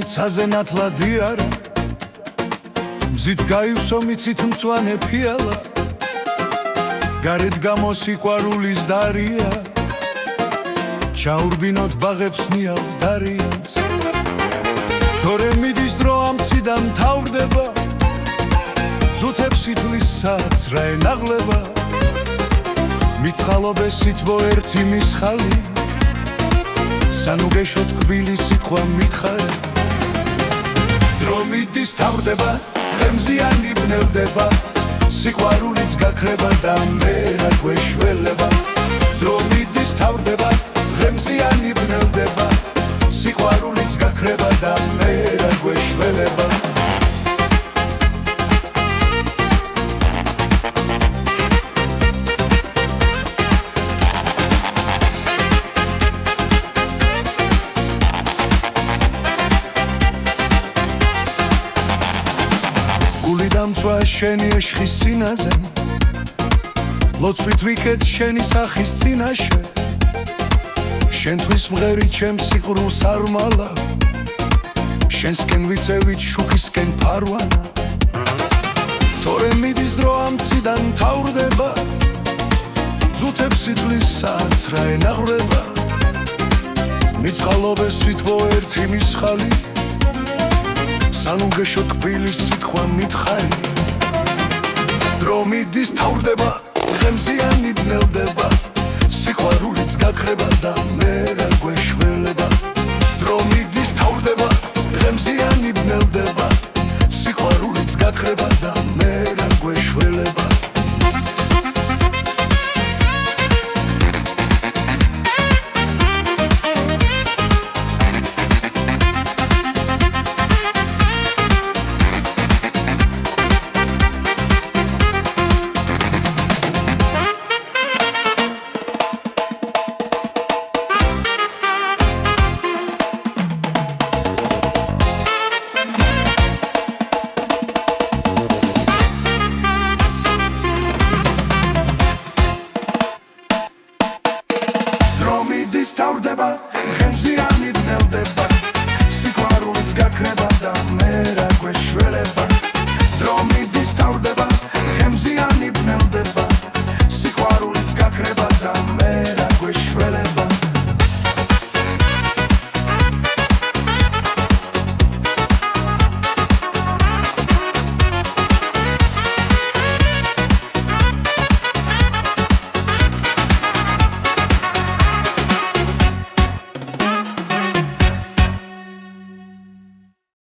მცაზე ნათლადი არა მზით გაივსო მიცით მწვანე ფიალა გარეთ გამოსიყვარულის დარია ჩაურბინოთ ბაღებს ნიავ დარიამს თორე მიდის დრო ამციდან თავრდება ზუთებს ითვლის საათს რა ენაღლება მიცხალობესით ბოერთი მისხალი სანუგეშო თკბილი სიტყვა მითხარი დრო მიდის თავრდება ხემზიანი ბნელდება სიყვარულიც გაქრება და მე რა გვეშველება დრო მიდის თავრდება ხემზიანი ბნელდება სიყვარულიც გაქრება და მე რა გვეშველება დამწვა შენი ეშხის სინაზე ლოცვით ვიქეთ შენი სახის წინაშე შენთვის მღერი ჩემს სიყვარულს არ მალა შენსკენ ვიწევით შუქისკენ ფარვანა თორე მიდის დრო ამციდან თავრდება ზუთებს ითვლის საათს რა ენაღრება მიცხალობესით ბოერთი მისხალი სანუგეშო თკბილი სიტყვა მითხარი დრო მიდის თავრდება ხემზიანი ბნელდება სიყვარულიც გაქრება და მე რა გვეშველება დრო მიდის თავრდება ხემზიანი ბნელდება სიყვარულიც გაქრება და მე რა გვეშველება მიდის თავრდება ხემზიანი ბნელდება სიყვარულიც გაქრება და მე